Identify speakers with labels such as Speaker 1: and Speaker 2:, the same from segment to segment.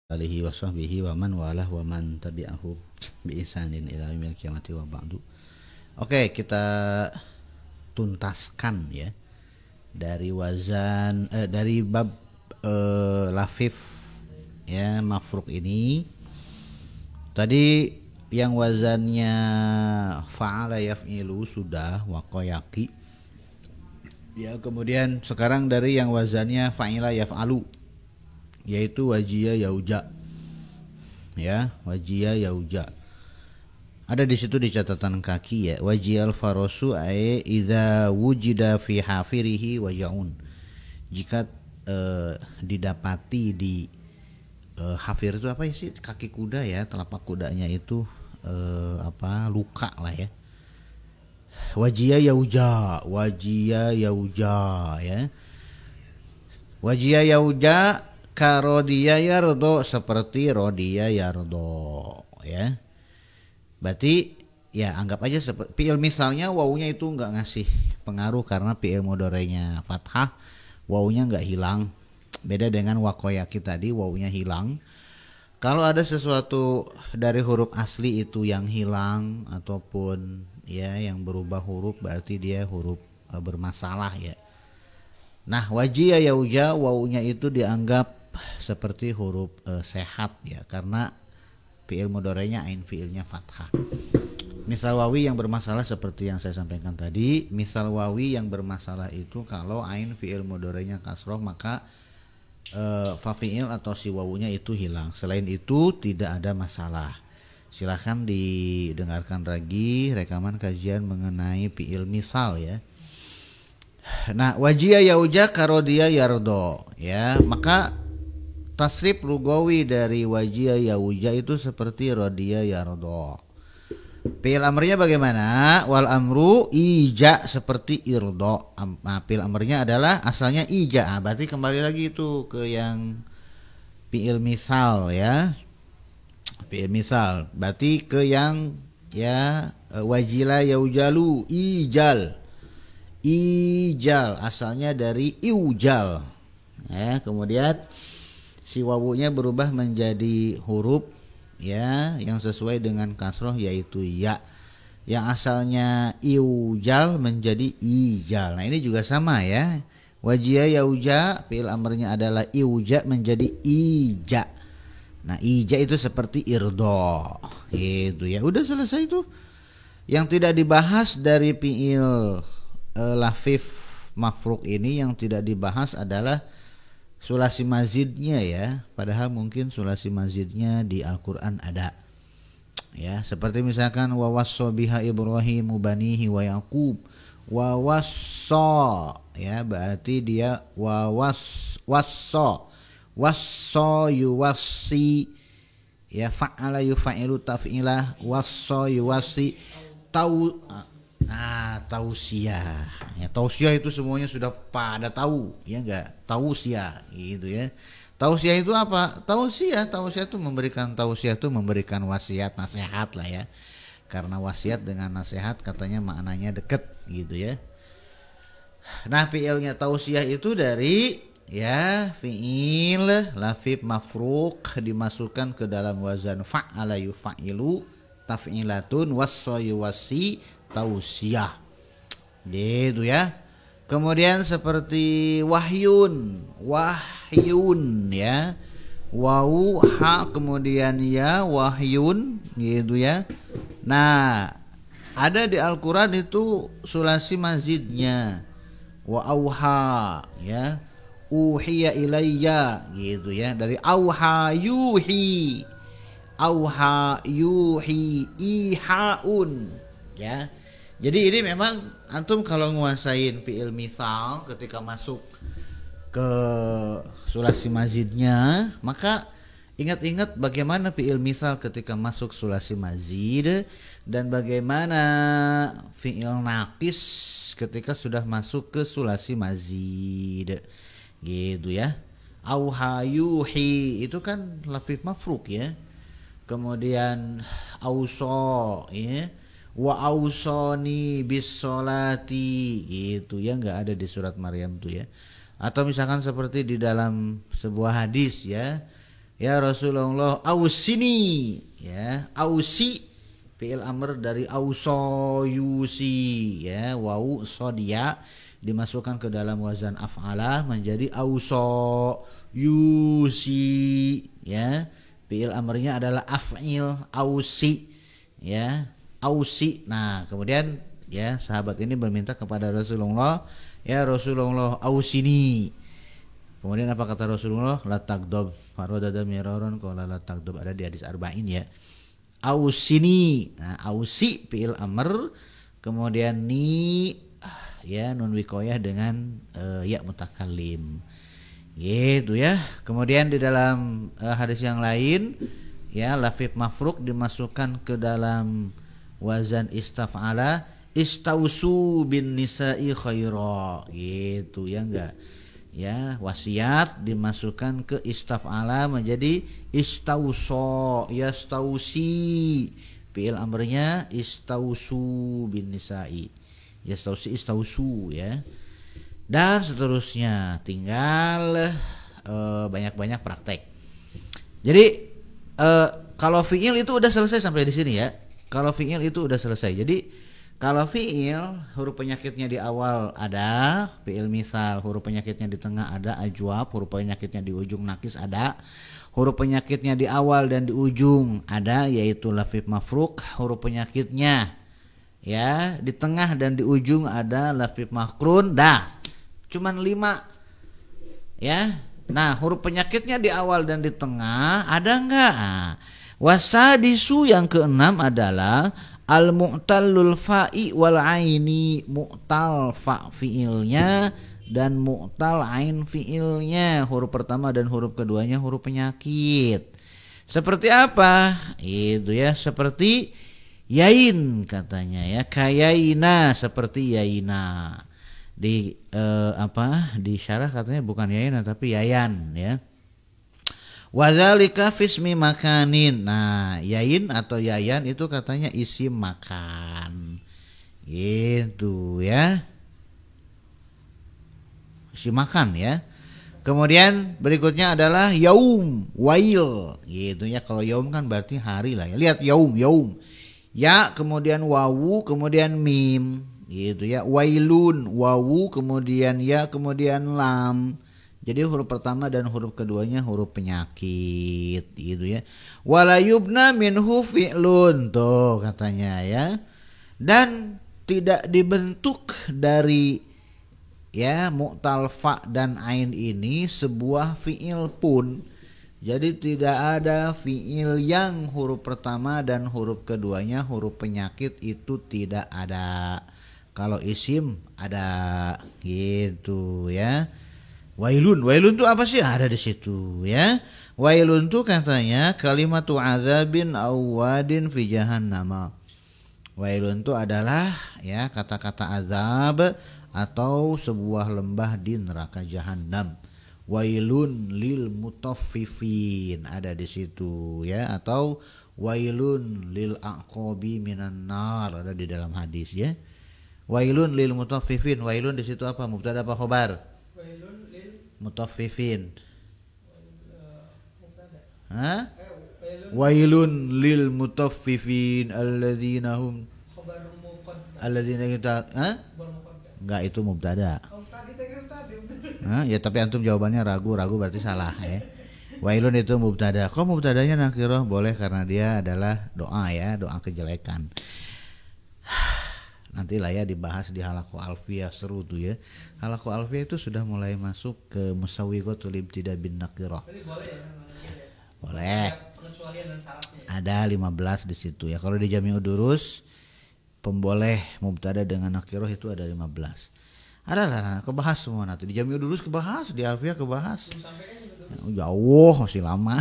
Speaker 1: alihi wa sahbihi wa man walah wa man tabi'ahu bi ihsanin ila yaumil qiyamati wa ba'du. Oke, kita tuntaskan ya dari dari bab lafif ya mafruk ini. Tadi yang wazannya fa'ala yaf'ilu sudah waqayaki. Ya, kemudian sekarang dari yang wazannya fa'ila yaf'alu, yaitu wajia yauja. Ya, wajia yauja. Ada di situ di catatan kaki ya, wajiyal farosu ay idza wujida fi hafirihi wajaun. Jika didapati di hafir itu apa sih? Kaki kuda ya, telapak kudanya itu luka lah ya. Wajia yauja, wajia yauja ya. Wajia yauja karodia yardo, seperti rodia yardo ya. Berarti ya anggap aja seperti fi'il misalnya wawunya itu enggak ngasih pengaruh karena fi'il mudhari'nya fathah, wawunya enggak hilang. Beda dengan waqayaki tadi, wawunya hilang. Kalau ada sesuatu dari huruf asli itu yang hilang ataupun ya yang berubah huruf, berarti dia huruf bermasalah ya. Nah, wajia yauja wawunya itu dianggap seperti huruf sehat ya, karena fi'il mudhari'nya ain fi'ilnya fathah. Misal wawi yang bermasalah seperti yang saya sampaikan tadi, misal wawi yang bermasalah itu kalau ain fi'il mudhari'nya kasroh, maka fa fi'il atau si wawunya itu hilang. Selain itu tidak ada masalah. Silahkan didengarkan lagi rekaman kajian mengenai fi'il misal ya. Nah, wajia yauja karodia yardo ya, maka tasrif lugawi dari wajia yauja itu seperti rodia yardo. Fi'il amrnya bagaimana? Wal amru ija, seperti irdo. Fi'il amrnya adalah asalnya ija. Berarti kembali lagi itu ke yang fi'il misal ya. Fi'il misal berarti ke yang ya wajila yaujalu, ijal. Ijal asalnya dari iujal ya, kemudian si wawunya berubah menjadi huruf ya yang sesuai dengan kasroh, yaitu ya, yang asalnya iujal menjadi ijal. Nah, ini juga sama ya, wajia yauja fi'il amrnya adalah iuja menjadi ija. Nah, ija itu seperti irdo gitu ya. Udah selesai itu. Yang tidak dibahas dari fi'il lafif mafruk ini, yang tidak dibahas adalah sulasi mazidnya ya. Padahal mungkin sulasi mazidnya di Al-Quran ada ya, seperti misalkan wawasso biha Ibrahimu banihi wa Yaqub. Wawasso ya, berarti dia wasso yuwassi ya, fa'ala yufa'ilu taf'ilah, wasso yuwassi tausiah ya. Tausiah itu semuanya sudah pada tahu ya, enggak? Tausiah gitu ya. Tausiah itu apa? Tausiah itu memberikan wasiat, nasihat lah ya. Karena wasiat dengan nasihat katanya maknanya deket gitu ya. Nah, fi'ilnya tausiah itu dari ya fi'il lafif mafruk dimasukkan ke dalam wazan fa'ala yufa'ilu taf'ilatun wassa yuwassi tausiah gitu ya. Kemudian seperti wahyun ya, wawu ha kemudian ya, wahyun gitu ya. Nah, ada di Al-Quran itu sulasi mazidnya wa auha ya, uhiya ilayya gitu ya, dari auha yuhi, ihaun ya. Jadi ini memang antum kalau nguasain fi'il misal ketika masuk ke sulasi mazidnya, maka ingat-ingat bagaimana fi'il misal ketika masuk sulasi mazid dan bagaimana fi'il naqis ketika sudah masuk ke sulasi mazid gitu ya. Auha yuhi itu kan lafif mafruk ya. Kemudian auso ya, wa ausoni bis sholati gitu ya, nggak ada di surat Maryam tuh ya. Atau misalkan seperti di dalam sebuah hadis ya, Ya Rasulullah ausini, ya ausi fi'il amr dari auso yusi, ya wau sodia dimasukkan ke dalam wazan af'ala menjadi auso yusi, ya fi'il amrnya adalah af'il ausi, ya ausi. Nah kemudian ya sahabat ini berminta kepada Rasulullah, ya Rasulullah ausini. Kemudian apa kata Rasulullah? La tagdob. Farodada miraron qala la tagdob, ada di hadis arba'in ya. Ausini. Nah, ausi fi'il amr, kemudian ni ya nun wikoyah dengan ya mutakallim. Gitu ya. Kemudian di dalam hadis yang lain ya lafif mafruk dimasukkan ke dalam wazan istaf'ala, istausu bin nisa'i khaira. Gitu ya enggak? Ya wasiat dimasukkan ke istaf'ala menjadi istauso, yastausi fi'il amrnya istausu bin nisa'i, yastausi istausu, ya dan seterusnya. Tinggal banyak-banyak praktek. Jadi kalau fi'il itu udah selesai sampai di sini ya. Kalau fi'il itu udah selesai. Jadi kalau fi'il huruf penyakitnya di awal ada, fi'il misal huruf penyakitnya di tengah ada ajwab, huruf penyakitnya di ujung nakis ada, huruf penyakitnya di awal dan di ujung ada yaitu lafif mafruk, huruf penyakitnya ya di tengah dan di ujung ada lafif makrun, dah cuman 5 ya. Nah huruf penyakitnya di awal dan di tengah ada enggak? Wasadisu yang keenam adalah al-mu'tallul fa'i wal aini, mu'tal fa fi'ilnya dan mu'tal ain fi'ilnya, huruf pertama dan huruf keduanya huruf penyakit. Seperti apa? Itu ya seperti yain katanya ya, kayaina seperti yaina. Di di syarah katanya bukan yaina tapi yayan ya. Wadzalika fismi makanin. Nah, yain atau yayan itu katanya isim makan. Gitu ya. Isim makan ya. Kemudian berikutnya adalah yaum, wail. Gitu ya. Kalau yaum kan berarti hari lah ya. Lihat yaum, yaum. Ya, kemudian wawu, kemudian mim. Gitu ya. Wailun, wawu, kemudian ya, kemudian lam. Jadi huruf pertama dan huruf keduanya huruf penyakit gitu ya. Wala yubna minhu fi'lun, tuh katanya ya. Dan tidak dibentuk dari ya mu'tal fa dan ain ini sebuah fi'il pun. Jadi tidak ada fi'il yang huruf pertama dan huruf keduanya huruf penyakit, itu tidak ada. Kalau isim ada gitu ya. Wailun, wailun itu apa sih? Ada di situ ya. Wailun itu katanya kalimatu azabin awadin fi jahannam. Wailun itu adalah ya kata-kata azab atau sebuah lembah di neraka jahanam. Wailun lil mutaffifin ada di situ ya, atau wailun lil aqabi minan nar ada di dalam hadis ya. Wailun lil mutaffifin, wailun di situ apa? Mubtada apa khobar? Mutaffifin. Hah? Wailun lil mutaffifin alladzina hum alladzina kita enggak, itu mubtada. Ya tapi antum jawabannya ragu berarti salah ya. Wailun itu mubtada. Kok mubtadanya nakirah? Boleh karena dia adalah doa ya, doa kejelekan. Nanti lah ya dibahas di halaqah alfiyah, seru tuh ya. Halaqah alfiyah itu sudah mulai masuk ke musawwiqatul ibtida bin nakirah. Boleh. Ada 15 di situ ya. Kalau di Jami'ud Durus pemboleh mubtada dengan nakirah itu ada 15. Ada lah, kebahas semua nanti di Jami'ud Durus, kebahas di alfiyah, kebahas. Jauh masih lama.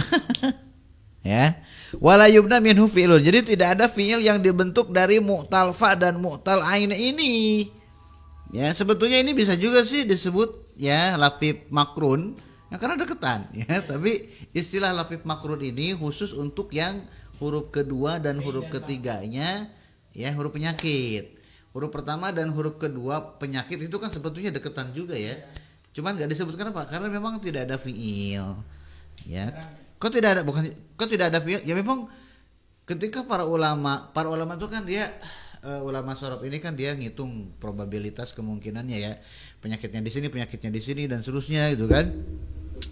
Speaker 1: Ya. Wala yubna minhu fi'lun. Jadi tidak ada fi'il yang dibentuk dari mu'tal fa dan mu'tal ain ini. Ya, sebetulnya ini bisa juga sih disebut ya lafif makrun, ya karena deketan ya, tapi istilah lafif makrun ini khusus untuk yang huruf kedua dan huruf ketiganya ya huruf penyakit. Huruf pertama dan huruf kedua penyakit itu kan sebetulnya deketan juga ya. Cuman enggak disebutkan apa? Karena memang tidak ada fi'il. Ya. Kok tidak ada, bukan kok tidak ada fiil? Ya memang ketika para ulama itu kan dia ulama sorof ini kan dia ngitung probabilitas kemungkinannya ya, penyakitnya di sini dan seterusnya gitu kan.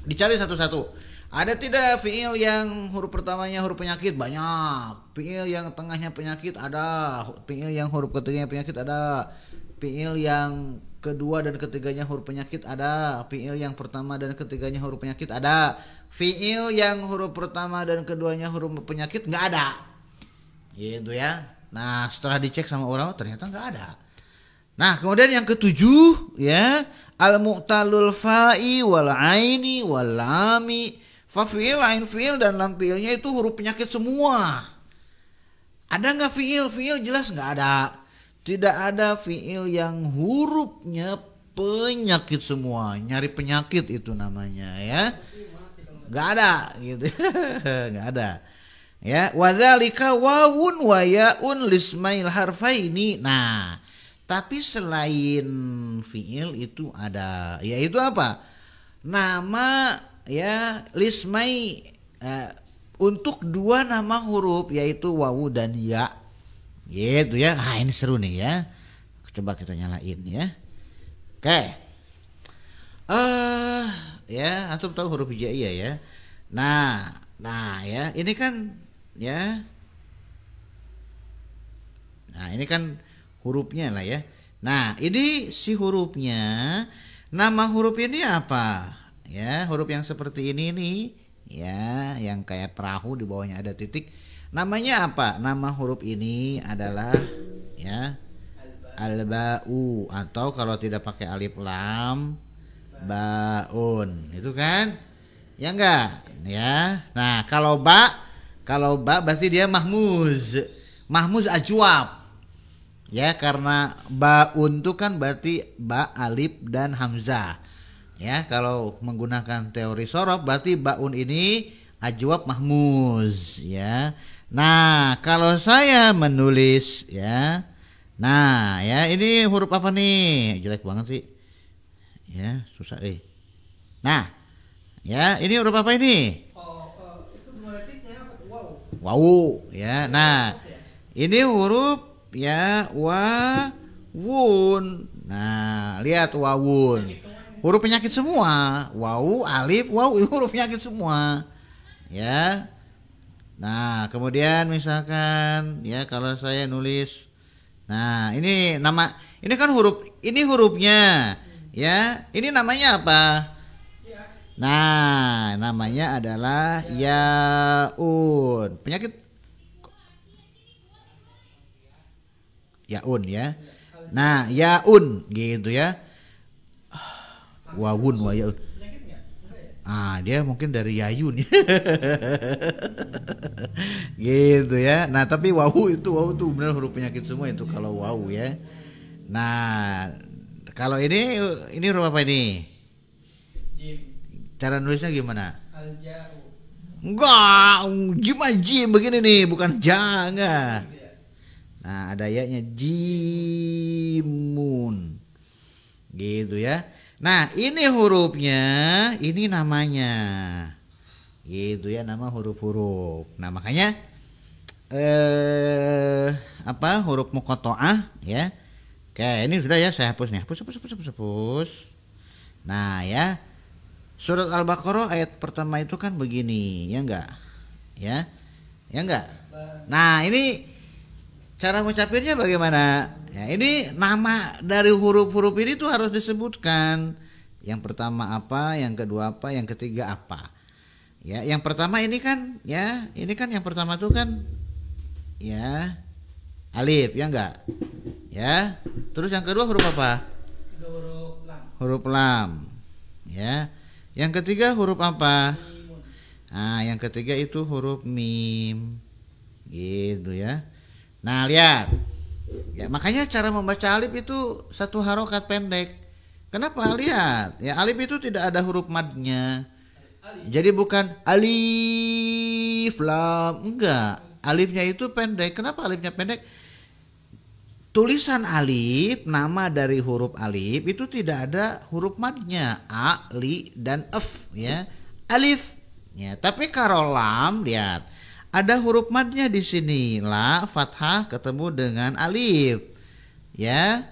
Speaker 1: Dicari satu-satu. Ada tidak fiil yang huruf pertamanya huruf penyakit? Banyak. Fiil yang tengahnya penyakit ada. Fiil yang huruf ketiganya penyakit ada. Fiil yang kedua dan ketiganya huruf penyakit ada. Fiil yang pertama dan ketiganya huruf penyakit ada. Fiil yang huruf pertama dan keduanya huruf penyakit nggak ada. Gitu ya. Nah, setelah dicek sama orang ternyata nggak ada. Nah, kemudian yang ketujuh ya, al-mu'talul fa'i wal aini wal lami. Fa fi'il, ain fi'il dan lam fi'ilnya itu huruf penyakit semua. Ada nggak fi'il? Fi'il jelas nggak ada. Tidak ada fi'il yang hurufnya penyakit semua. Nyari penyakit itu namanya ya. Nggak ada gitu. Nggak ada. Ya, wadzalika wawun wa ya'un lismail harfaini. Nah, tapi selain fiil itu ada, yaitu apa? Nama ya lismai untuk dua nama huruf yaitu wawu dan ya. Gitu ya. Ah, ini seru nih ya. Coba kita nyalain ya. Oke. Ya, antum tahu huruf hijaiyah ya. Nah ya, ini kan ya. Nah, ini kan hurufnya lah ya. Nah, ini si hurufnya. Nama huruf ini apa? Ya, huruf yang seperti ini nih, ya, yang kayak perahu di bawahnya ada titik. Namanya apa? Nama huruf ini adalah ya al-ba'u, atau kalau tidak pakai alif lam baun. Itu kan? Ya enggak? Ya. Nah, kalau ba berarti dia mahmuz. Mahmuz ajwab. Ya, karena baun itu kan berarti ba, alif dan hamzah. Ya, kalau menggunakan teori sorof berarti baun ini ajwab mahmuz ya. Nah, kalau saya menulis ya. Nah, ya ini huruf apa nih? Jelek banget sih. Ya, susah Nah, ya ini huruf apa ini?
Speaker 2: Itu monetiknya wow.
Speaker 1: Wow, ya. Nah, ini huruf ya wawun. Nah, lihat wawun. Huruf penyakit semua. Wawu, alif, wawu huruf penyakit semua. Ya. Nah, kemudian misalkan ya kalau saya nulis. Nah, ini nama, ini kan ini hurufnya. Ya, ini namanya apa? Nah, namanya adalah yaun. Penyakit yaun ya. Nah, yaun gitu ya. Wawun wa yaun. Ah, dia mungkin dari yayun. Gitu ya. Nah, tapi wawu tuh benar huruf penyakit semua itu kalau wawu ya. Nah, kalau ini huruf apa ini?
Speaker 2: Jim.
Speaker 1: Cara nulisnya gimana?
Speaker 2: Al-ja'u.
Speaker 1: Enggak, jim begini nih, bukan ja, enggak. Nah, ada ya-nya jimun. Gitu ya. Nah, ini hurufnya, ini namanya. Gitu ya, nama huruf-huruf. Nah, makanya huruf muqatta'ah ya. Oke, ini sudah ya, saya hapus nih. Hapus. Nah, ya. Surat Al-Baqarah ayat pertama itu kan begini, ya enggak? Ya. Ya enggak? Nah, ini cara ngucapinnya bagaimana? Ya, ini nama dari huruf-huruf ini tuh harus disebutkan. Yang pertama apa, yang kedua apa, yang ketiga apa. Ya, yang pertama ini kan ya, ini kan yang pertama tuh kan ya alif, ya enggak? Ya. Terus yang kedua huruf apa?
Speaker 2: Huruf lam.
Speaker 1: Huruf lam. Ya. Yang ketiga huruf apa?
Speaker 2: Mimun.
Speaker 1: Nah, yang ketiga itu huruf mim. Gitu ya. Nah, lihat. Ya, makanya cara membaca alif itu satu harokat pendek. Kenapa? Lihat. Ya, alif itu tidak ada huruf madnya. Jadi bukan alif lam, enggak. Alifnya itu pendek. Kenapa alifnya pendek? Tulisan alif, nama dari huruf alif itu tidak ada huruf madnya, a, li dan f ya. Alif Ya, tapi kalau lam lihat ada huruf madnya di sini, la fathah ketemu dengan alif. Ya.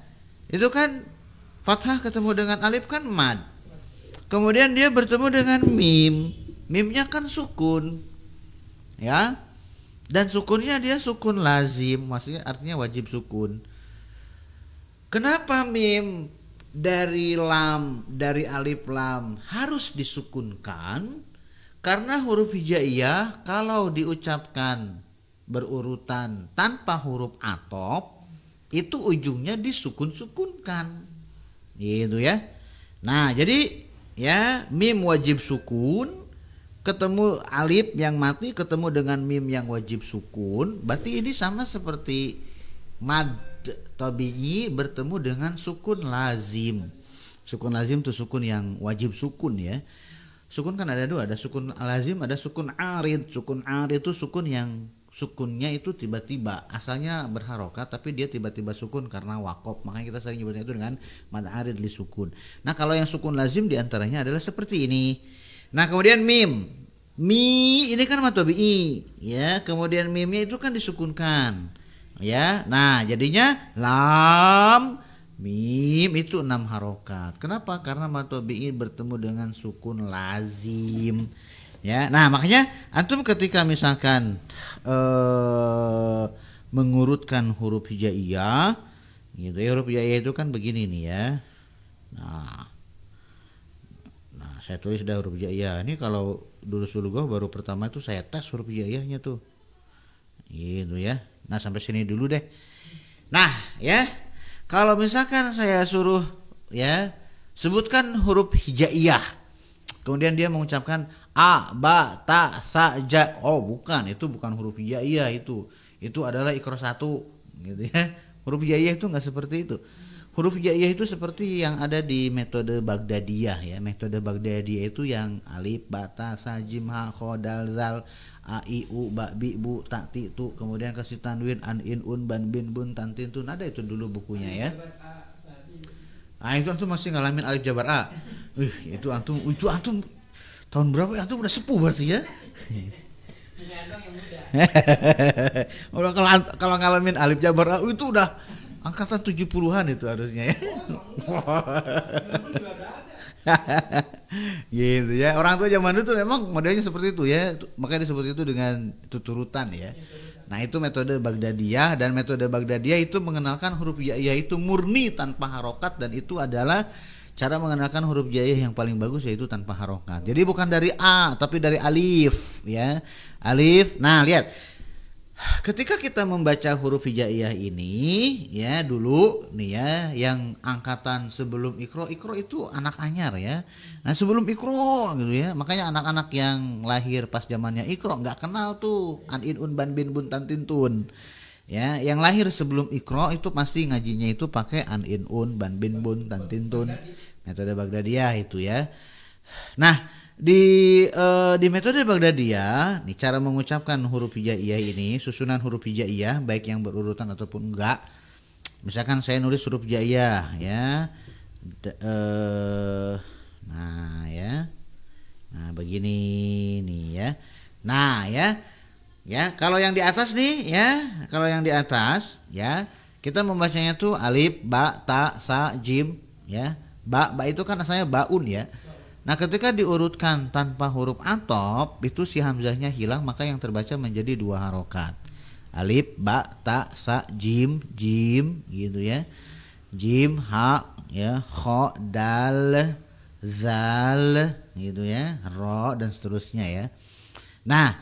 Speaker 1: Itu kan fathah ketemu dengan alif kan mad. Kemudian dia bertemu dengan mim. Mimnya kan sukun. Ya. Dan sukunnya dia sukun lazim, maksudnya artinya wajib sukun. Kenapa mim dari lam, dari alif lam harus disukunkan? Karena huruf hijaiyah kalau diucapkan berurutan tanpa huruf atop itu ujungnya disukun-sukunkan. Gitu ya. Nah, jadi ya mim wajib sukun ketemu alif yang mati ketemu dengan mim yang wajib sukun, berarti ini sama seperti mad tabi'i bertemu dengan sukun lazim. Sukun lazim itu sukun yang wajib sukun ya. Sukun kan ada dua, ada sukun lazim, ada sukun arid. Sukun arid itu sukun yang sukunnya itu tiba-tiba, asalnya berharokat tapi dia tiba-tiba sukun karena wakop, makanya kita sering nyebutnya itu dengan mad arid li sukun. Nah kalau yang sukun lazim diantaranya adalah seperti ini. Nah kemudian mim, mi ini kan mad tabi'i ya, kemudian mimnya itu kan disukunkan ya. Nah jadinya lam mim itu 6 harokat. Kenapa? Karena mad tabi'i bertemu dengan sukun lazim ya. Nah makanya antum ketika misalkan mengurutkan huruf hijaiyah gitu ya, huruf hijaiyah itu kan begini nih ya. Nah saya tulis dah huruf hijaiyah. Ini kalau dulu gue baru pertama itu saya tes huruf hijaiyahnya tuh gitu ya. Nah sampai sini dulu deh. Nah ya, kalau misalkan saya suruh ya sebutkan huruf hijaiyah, kemudian dia mengucapkan a, ba, ta, sa, ja. Oh bukan, itu bukan huruf hijaiyah itu. Itu adalah iqra 1 gitu ya. Huruf hijaiyah itu enggak seperti itu. Huruf hijaiyah itu seperti yang ada di metode Baghdadiyah ya. Metode Baghdadiyah itu yang alif, ba, ta, sa, jim, ha, kho, dal, zal, a, i, u, ba, bi, bu, ta, ti, tu. Kemudian kasih tanwin, an, in, un, ban, bin, bun, tan, tin, tun. Ada itu dulu bukunya ya. Ah itu antum masih ngalamin alif jabar a. Itu antum tahun berapa? Antum udah sepuh berarti ya. Udah kalau ngalamin alif jabar a itu udah angkatan 70-an itu harusnya ya. Gitu ya. Orang tua zaman dulu tuh memang modelnya seperti itu ya. Makanya disebut itu dengan tuturutan ya. Nah, itu metode Baghdadiyah, dan metode Baghdadiyah itu mengenalkan huruf hijaiyah itu murni tanpa harokat, dan itu adalah cara mengenalkan huruf hijaiyah yang paling bagus yaitu tanpa harokat. Jadi bukan dari a tapi dari alif ya. Alif. Nah, lihat. Ketika kita membaca huruf hijaiyah ini ya dulu nih ya, yang angkatan sebelum ikro itu anak anyar ya. Nah sebelum ikro gitu ya, makanya anak-anak yang lahir pas zamannya ikro nggak kenal tuh an in un ban bin bun tan tin tun ya. Yang lahir sebelum ikro itu pasti ngajinya itu pakai an in un ban bin bun tan tin tun, metode Baghdadiyah itu ya. Nah di metode Baghdadiyah nih cara mengucapkan huruf hijaiyah ini, susunan huruf hijaiyah baik yang berurutan ataupun enggak. Misalkan saya nulis huruf hijaiyah ya, nah ya, nah begini nih ya. Nah ya kalau yang di atas nih ya, kalau yang di atas ya kita membacanya tuh alif, ba, ta, sa, jim ya. Ba itu kan asalnya baun ya. Nah ketika diurutkan tanpa huruf atop itu si hamzahnya hilang, maka yang terbaca menjadi 2 harokat. Alif, ba, ta, sa, jim gitu ya. Jim, ha ya, kho, dal, zal gitu ya, ro dan seterusnya ya. Nah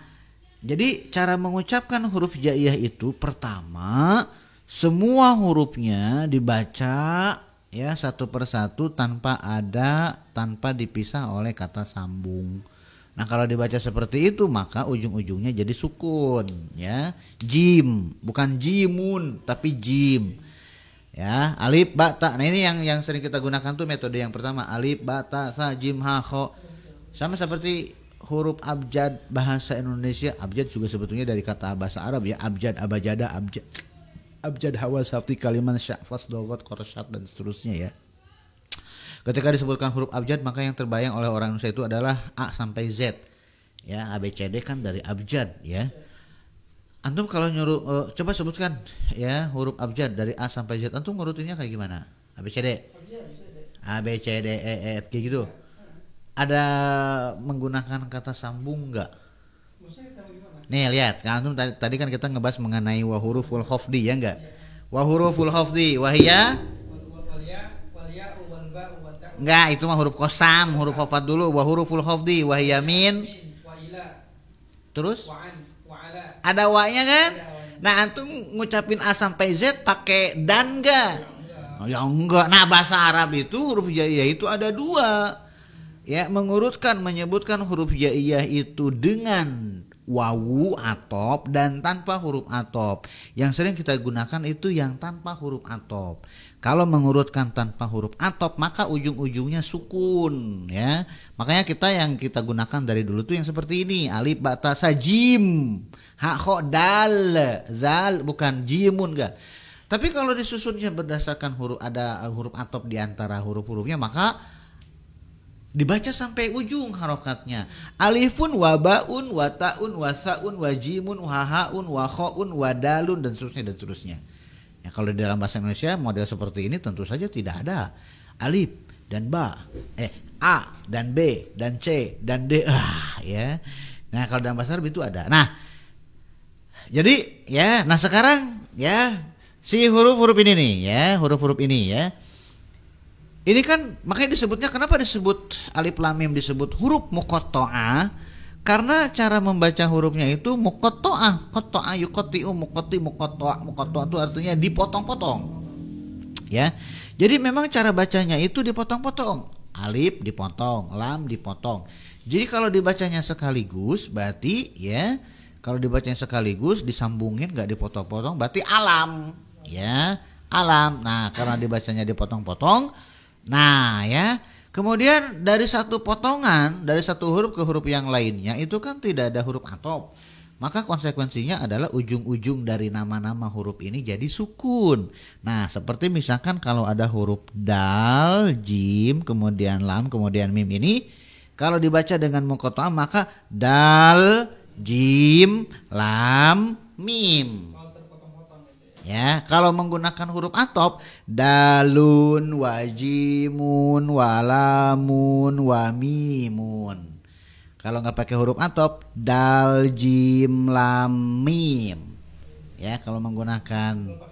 Speaker 1: jadi cara mengucapkan huruf hijaiyah itu pertama semua hurufnya dibaca ya satu persatu tanpa dipisah oleh kata sambung. Nah kalau dibaca seperti itu maka ujung-ujungnya jadi sukun ya. Jim bukan jimun tapi jim ya. Alif, ba, ta. Nah ini yang sering kita gunakan tuh metode yang pertama, alif, ba, ta, sa, jim, ha, kho. Sama seperti huruf abjad bahasa Indonesia. Abjad juga sebetulnya dari kata bahasa Arab ya, abjad, abajada, abjad hawa safti kaliman syafas dogot korsyat dan seterusnya ya. Ketika disebutkan huruf abjad maka yang terbayang oleh orang Indonesia itu adalah A sampai Z Ya, ABCD kan dari abjad ya. Antum kalau nyuruh coba sebutkan ya huruf abjad dari A sampai Z, antum ngurutinnya kayak gimana? ABCD. A B C D E F G gitu. Ada menggunakan kata sambung enggak? Nih lihat, kan antum tadi kan kita ngebahas mengenai wa huruful khafdi ya enggak? Wa huruful khafdi wahia enggak, itu mah huruf kosam, huruf khafat dulu. Wa huruful khafdi wahia min. Terus ada wa-nya kan? Nah, antum ngucapin A sampai Z pakai dan enggak? Oh, ya enggak. Nah, bahasa Arab itu huruf hijaiyah itu ada dua. Ya, mengurutkan menyebutkan huruf hijaiyah itu dengan wawu atop dan tanpa huruf atop. Yang sering kita gunakan itu yang tanpa huruf atop. Kalau mengurutkan tanpa huruf atop maka ujung-ujungnya sukun ya. Makanya yang kita gunakan dari dulu tuh yang seperti ini, alif ba ta sa jim, ha kho dal, zal bukan jimun enggak. Tapi kalau disusunnya berdasarkan ada huruf atop di antara huruf-hurufnya maka dibaca sampai ujung harokatnya. Alifun wa baun wa taun wa saun wa jimun wa haun wa khaun wa dalun dan seterusnya. Ya, kalau di dalam bahasa Indonesia model seperti ini tentu saja tidak ada alif dan ba, A dan B dan C dan D ya. Nah, kalau dalam bahasa Arab itu ada. Nah, jadi ya, nah sekarang ya si huruf-huruf ini nih ya, huruf-huruf ini ya. Ini kan makanya disebutnya, kenapa disebut alif lam mim disebut huruf muqatta'ah? Karena cara membaca hurufnya itu muqatta'ah, qatta'a yuqatti'u, muqatti, muqatta'ah itu artinya dipotong-potong. Ya. Jadi memang cara bacanya itu dipotong-potong. Alif dipotong, lam dipotong. Jadi kalau dibacanya sekaligus berarti ya, kalau dibacanya sekaligus disambungin enggak dipotong-potong berarti alam. Ya, alam. Nah, karena dibacanya dipotong-potong, nah ya, kemudian dari satu potongan, dari satu huruf ke huruf yang lainnya itu kan tidak ada huruf atop. Maka konsekuensinya adalah ujung-ujung dari nama-nama huruf ini jadi sukun. Nah, seperti misalkan kalau ada huruf dal, jim, kemudian lam, kemudian mim ini, kalau dibaca dengan muqatta'ah maka dal, jim, lam, mim. Ya, kalau menggunakan huruf atop, dalun, wajimun, walamun, wamimun. Kalau nggak pakai huruf atop, dal, jim, lam, mim. Ya, kalau menggunakan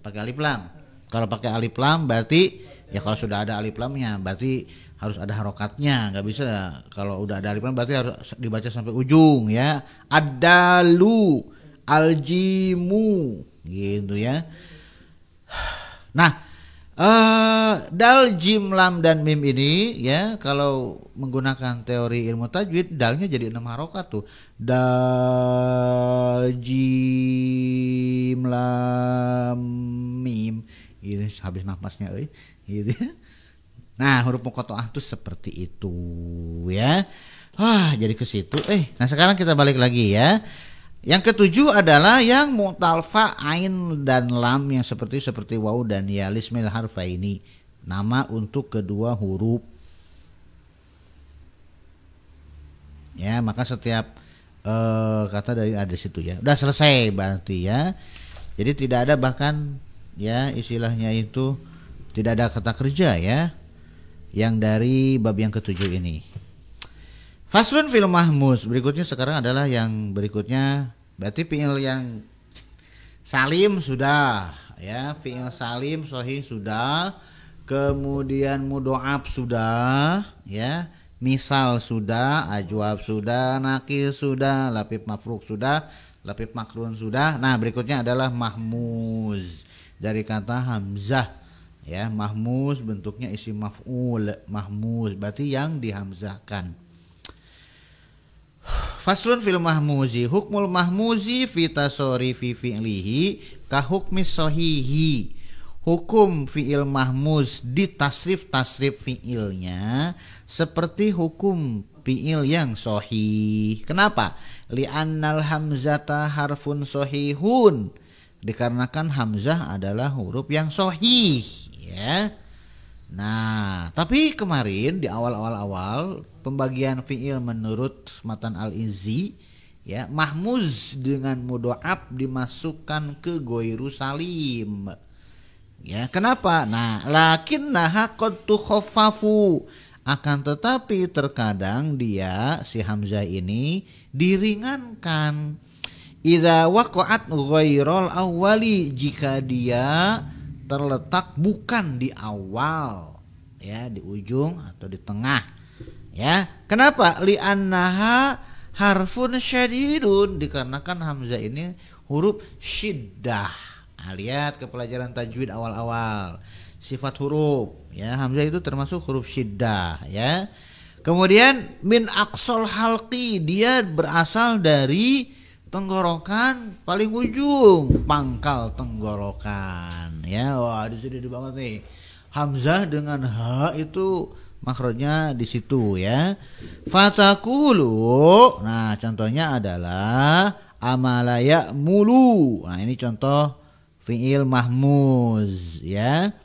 Speaker 1: pakai alif lam. Kalau pakai alif lam berarti ya, kalau sudah ada alif lamnya berarti harus ada harokatnya, nggak bisa kalau udah ada alif lam berarti harus dibaca sampai ujung ya. Adalu, aljimu gitu ya. Nah, dal, jim, lam dan mim ini ya, kalau menggunakan teori ilmu tajwid dalnya jadi 6 harokat tuh. Dal, jim, lam, mim. Ini habis nafasnya gitu ya. Nah, huruf muqatta'ah itu seperti itu ya. Jadi ke situ. Nah sekarang kita balik lagi ya. Yang ketujuh adalah yang mu'talfa ain dan lam yang seperti waw dan ya, lismil harfa ini nama untuk kedua huruf. Ya, maka setiap kata dari ada situ ya. Udah selesai berarti ya. Jadi tidak ada bahkan ya istilahnya itu tidak ada kata kerja ya. Yang dari bab yang ketujuh ini. Faslun fil mahmuz. Berikutnya sekarang adalah yang berikutnya, berarti fi'il yang salim sudah ya, fi'il salim sahih sudah, kemudian mudho'af sudah ya, misal sudah, ajwab sudah, nakir sudah, lapif mafruk sudah, lapif makrun sudah. Nah, berikutnya adalah mahmuz dari kata hamzah ya. Mahmuz bentuknya isim maf'ul, mahmuz berarti yang dihamzahkan. Faslun fil mahmuzi. Hukmul mahmuzi fi tasorifi fi'lihi ka hukmis sahihi. Hukum fi'il mahmuz di tasrif fi'ilnya seperti hukum fi'il yang sahih. Kenapa? Li'annal hamzata harfun sahihun. Dikarenakan hamzah adalah huruf yang sahih ya. Nah, tapi kemarin di awal pembagian fiil menurut Matan Al-Izzi ya, mahmuz dengan mudhoaf dimasukkan ke ghairu salim. Ya, kenapa? Nah, lakinnaha qad tukhaffafu, akan tetapi terkadang dia si hamzah ini diringankan. Idza waqa'at ghairal awwali, jika dia terletak bukan di awal, ya, di ujung atau di tengah. Ya, kenapa? Li'annaha harfun syadidun, dikarenakan hamzah ini huruf syiddah. Nah, lihat ke pelajaran tajwid awal-awal, sifat huruf ya, hamzah itu termasuk huruf syiddah ya. Kemudian min aqsal halqi, dia berasal dari tenggorokan paling ujung, pangkal tenggorokan ya. Wah, di sini banget nih. Hamzah dengan ha itu makhrajnya di situ ya. Fatakulu, nah contohnya adalah amalaya mulu. Nah, ini contoh fi'il mahmuz ya.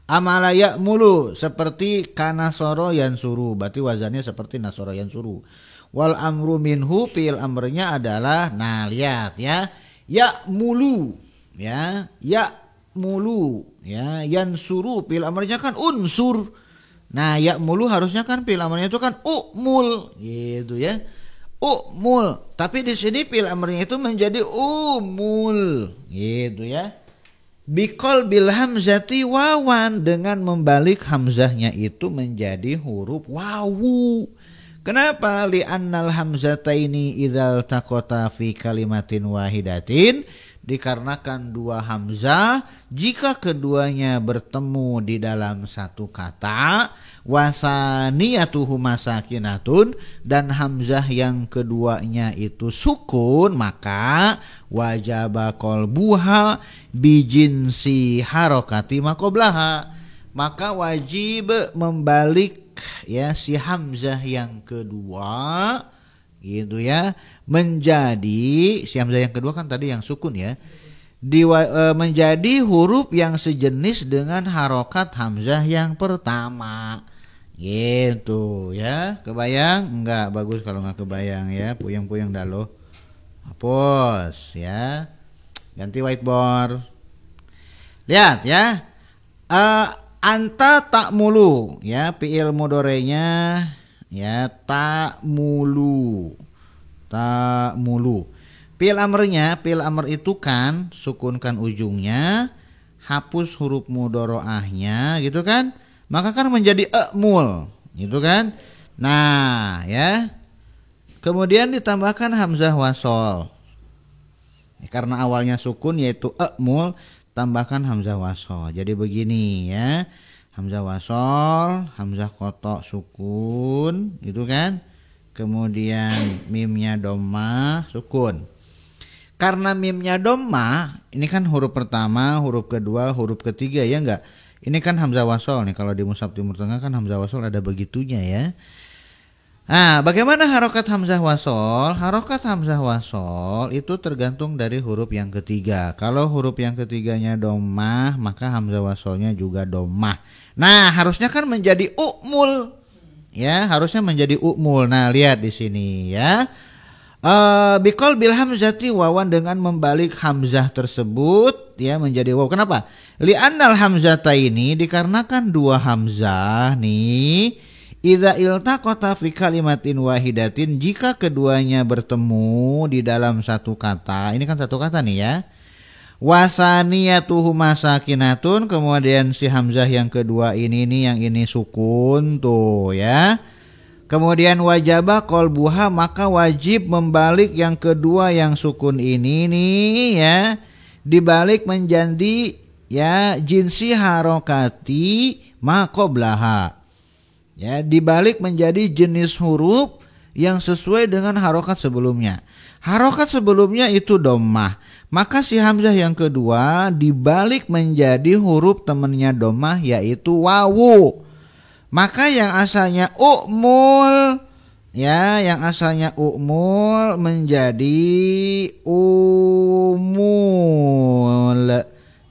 Speaker 1: Amala ya'mulu, seperti kanasoro yansuru, berarti wazannya seperti nasoro yansuru. Wal amru minhu, fi'il amrnya adalah, nah lihat ya, ya'mulu ya, ya'mulu ya, yansuru fi'il amrnya kan unsur. Nah, ya'mulu harusnya kan fi'il amrnya itu kan umul gitu ya. Umul, tapi di sini fi'il amrnya itu menjadi umul gitu ya. Biqal bil hamzati wawan, dengan membalik hamzahnya itu menjadi huruf wawu. Kenapa? Li'annal hamzataini idzal taqata fi kalimatin wahidatin, dikarenakan dua hamzah jika keduanya bertemu di dalam satu kata, wasaniyatuhuma sakinatun, dan hamzah yang keduanya itu sukun, maka wajaba qalbuha bijinsi harokati maqoblaha, maka wajib membalik ya si hamzah yang kedua gitu ya, menjadi si hamzah yang kedua kan tadi yang sukun ya, menjadi huruf yang sejenis dengan harokat hamzah yang pertama gitu ya. Kebayang? Enggak, bagus kalau nggak kebayang ya, puyeng-puyeng dah lo, hapus ya, ganti whiteboard. Lihat ya, anta tak mulu ya, fi'il mudorenya ya, tak mulu. Fi'il amrnya, fi'il amr itu kan sukunkan ujungnya, hapus huruf mudoroahnya gitu kan, maka kan menjadi emul gitu kan. Nah ya, kemudian ditambahkan hamzah wasol karena awalnya sukun yaitu emul, tambahkan hamzah wasol. Jadi begini ya, hamzah wasol, hamzah kotok sukun gitu kan, kemudian mimnya dhammah sukun. Karena mimnya dhammah, ini kan huruf pertama, huruf kedua, huruf ketiga ya enggak. Ini kan hamzah wasol nih, kalau di Mushaf Timur Tengah kan hamzah wasol ada begitunya ya. Nah, bagaimana harokat hamzah wasol? Harokat hamzah wasol itu tergantung dari huruf yang ketiga. Kalau huruf yang ketiganya dhammah, maka hamzah wasolnya juga dhammah. Nah, harusnya kan menjadi umul. Ya, harusnya menjadi umul. Nah, lihat di sini ya. Biqal bil hamzati wawan, dengan membalik hamzah tersebut ya menjadi waw. Kenapa? Li'annal hamzata ini, dikarenakan dua hamzah nih, idza iltaqata fi kalimatin wahidatin, jika keduanya bertemu di dalam satu kata. Ini kan satu kata nih ya. Wasaniyatuhuma sakinatun, kemudian si hamzah yang kedua ini nih, yang ini sukun tuh ya. Kemudian wajaba qalbuha, maka wajib membalik yang kedua yang sukun ini nih ya, dibalik menjadi ya jinsi harokati maqoblaha. Ya, dibalik menjadi jenis huruf yang sesuai dengan harokat sebelumnya. Harokat sebelumnya itu dhammah, maka si hamzah yang kedua dibalik menjadi huruf temannya dhammah yaitu wawu. Maka yang asalnya umul ya, yang asalnya umul menjadi umul.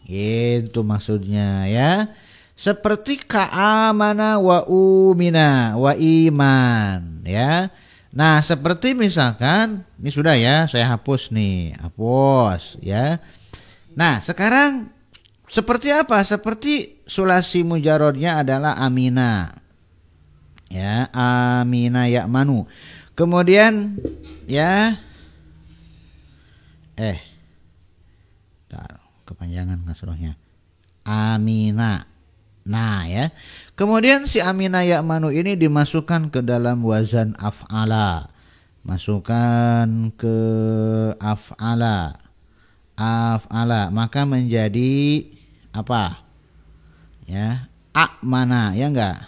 Speaker 1: Gitu maksudnya ya. seperti ka'amana wa umina wa iman ya. Nah, seperti misalkan ini sudah ya, saya hapus nih, hapus ya. Nah, sekarang seperti apa? Seperti sulasi mujarodnya adalah amina. Ya, amina ya'manu. Kemudian ya kepanjangan kasrohnya. Amina. Nah ya. Kemudian si amina ya'manu ini dimasukkan ke dalam wazan af'ala. Masukkan ke af'ala. Af'ala, maka menjadi apa? Ya, amana, ya enggak?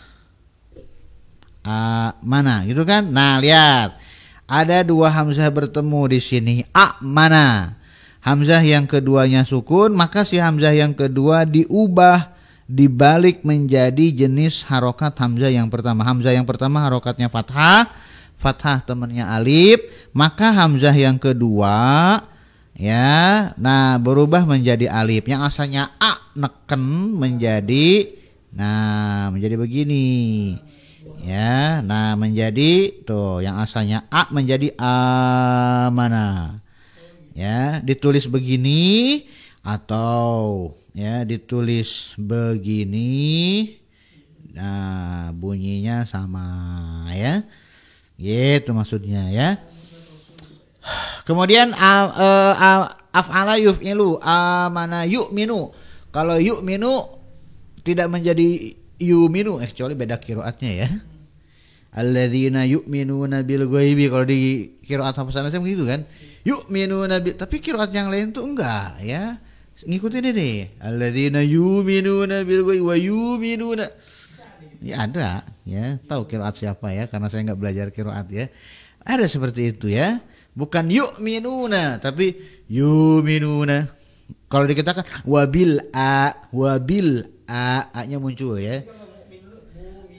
Speaker 1: Amana, gitu kan? Nah, lihat. Ada dua hamzah bertemu di sini. Amana. Hamzah yang keduanya sukun, maka si hamzah yang kedua diubah, dibalik menjadi jenis harokat hamzah yang pertama. Hamzah yang pertama harokatnya fathah, fathah temannya alif, maka hamzah yang kedua ya, nah berubah menjadi alif. Yang asalnya a neken menjadi, nah menjadi begini ya, nah menjadi tuh, yang asalnya a menjadi amana ya, ditulis begini atau ya ditulis begini, nah bunyinya sama ya, gitu maksudnya ya. Kemudian af'ala yuf'ilu, amana yu'minu. Kalau yu'minu tidak menjadi yu'minu, kecuali beda qiraatnya ya. Alladzina yu'minuna bil ghaibi, kalau di qiraat Hafs Asim begitu kan. Yu'minuna bil, tapi qiraat yang lain tuh enggak ya. Ngikutin ini. Alladzina yu'minuna bil ghaibi wa yu'minuna. Ya ada ya, tahu qiraat siapa ya, karena saya enggak belajar qiraat ya. Ada seperti itu ya. Bukan yu'minuna tapi yu'minuna. Kalau dikatakan wabil a-nya muncul ya.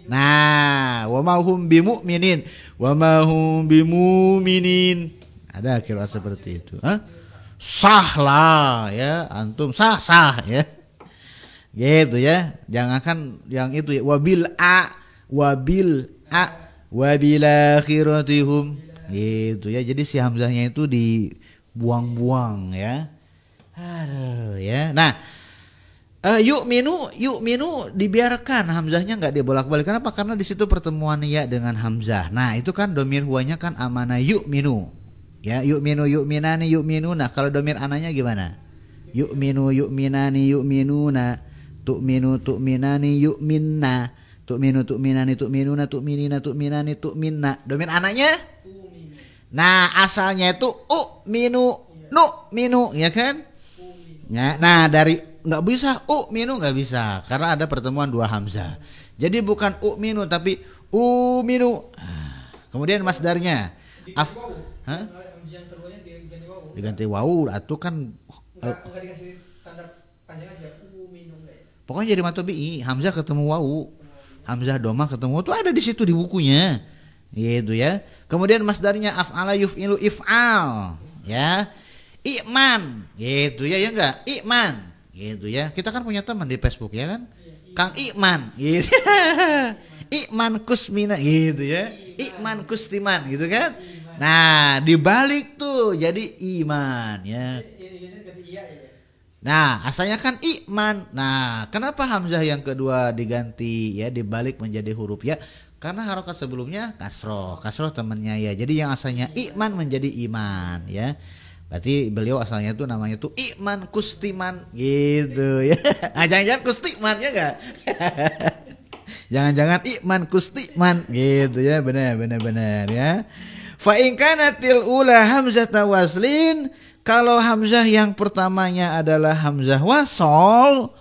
Speaker 1: Nah, wa ma hum bimu'minin, wa ma hum bimu'minin. Ada qiraat seperti itu. Sah lah ya, antum sah ya. Gitu ya. Jangankan yang itu ya, wabil a wabil akhiratihum. Gitu ya, jadi si hamzahnya itu dibuang-buang ya. Aduh ya. Nah, yu'minu dibiarkan hamzahnya nggak dibolak-balik. Kenapa? Karena di situ pertemuan ya dengan hamzah. Nah, itu kan domir huanya kan amana yu'minu. Ya, yu'minu yu'minani yu'minuna. Kalau domir ananya gimana? Yu'minu yu'minani yu'minuna. Tu'minu tu'minani yu'minna. Tu'minu tu'minani tu'minuna tu'minina tu'minani tu'minna. Domir ananya? Nah, asalnya itu minu ya kan? Ya, nah dari nggak bisa minu nggak bisa karena ada pertemuan dua hamzah. Jadi bukan minu tapi minu. Kemudian masdarnya diganti wawu atau kan pokoknya jadi matobi hamzah ketemu wawu, hamzah doma ketemu tuh ada di situ di bukunya. Gitu ya. Kemudian masdarnya af'ala yuf'ilu if'al ya. Iman gitu ya, ya enggak? Iman gitu ya. Kita kan punya teman di Facebook ya kan? Kang Iman gitu. Iman Kusmina gitu ya. Iman Kustiman gitu kan? Nah, dibalik tuh jadi iman ya. Nah, asalnya kan iman. Nah, kenapa hamzah yang kedua diganti ya, dibalik menjadi huruf ya? Karena harokat sebelumnya kasroh temannya ya. Jadi yang asalnya iman menjadi iman ya. Berarti beliau asalnya tuh namanya tuh Iman Kustiman gitu ya. Nah, jangan-jangan Kustiman ya enggak? Jangan-jangan Iman Kustiman gitu ya. Benar ya. Fa in kanatil ula hamzah waslin, kalau hamzah yang pertamanya adalah hamzah wasol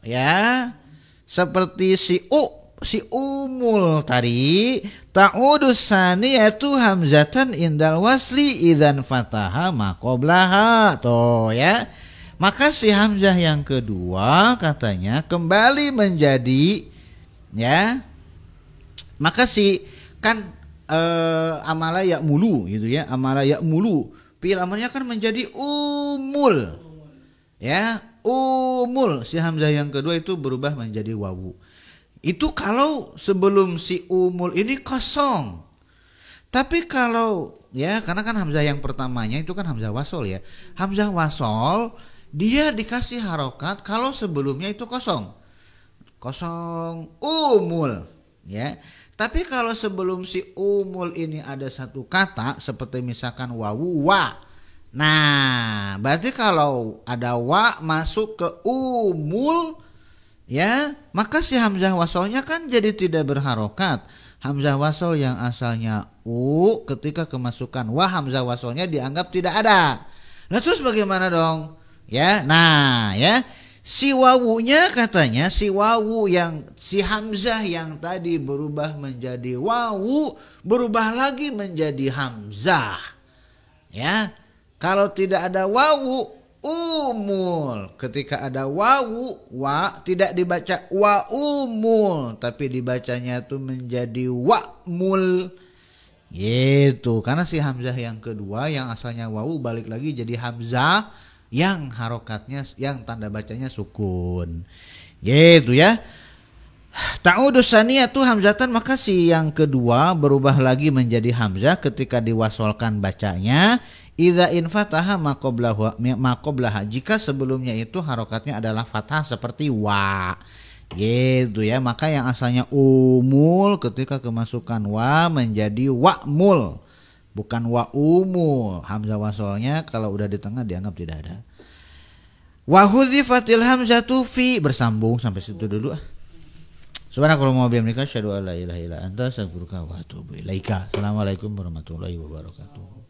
Speaker 1: ya, seperti si umul tadi, ta'udus saniyatu hamzatan indal wasli idzan fataha maqoblaha. Tuh ya. Maka si hamzah yang kedua katanya kembali menjadi ya. Maka si kan amala ya'mulu gitu ya. Amala ya'mulu. Fi'il amarnya kan menjadi umul. Ya, umul, si hamzah yang kedua itu berubah menjadi wawu. Itu kalau sebelum si umul ini kosong. Tapi kalau ya, karena kan hamzah yang pertamanya itu kan hamzah wasol ya. Hamzah wasol dia dikasih harokat kalau sebelumnya itu kosong. Kosong umul ya. Tapi kalau sebelum si umul ini ada satu kata seperti misalkan wawu wa. Nah, berarti kalau ada wa masuk ke umul ya, maka si hamzah wasolnya kan jadi tidak berharokat. Hamzah wasol yang asalnya u ketika kemasukan wa, hamzah wasolnya dianggap tidak ada. Nah, terus bagaimana dong? Ya, nah ya. Si wawunya katanya si wawu yang si hamzah yang tadi berubah menjadi wawu berubah lagi menjadi hamzah. Ya. Kalau tidak ada wawu umul. Ketika ada wawu wa tidak dibaca wa umul tapi dibacanya itu menjadi wa'mul. Gitu. Karena si hamzah yang kedua yang asalnya wawu balik lagi jadi hamzah yang harokatnya, yang tanda bacanya sukun. Gitu ya. Ta'udu saniyatu hamzatan, maka si yang kedua berubah lagi menjadi hamzah ketika diwasolkan bacanya. Idza infataha maqoblaha, jika sebelumnya itu harokatnya adalah fathah seperti wa. Gitu ya. Maka yang asalnya umul ketika kemasukan wa menjadi wa'mul. Bukan wa umul. Hamzah wasolnya kalau udah di tengah dianggap tidak ada. Wa hudzifatil hamzatu fi, bersambung sampai situ dulu. Subhanakallahumma wa bihamdika asyhadu an la ilaha illa anta astaghfiruka wa atubu ilaika. Assalamualaikum warahmatullahi wabarakatuh.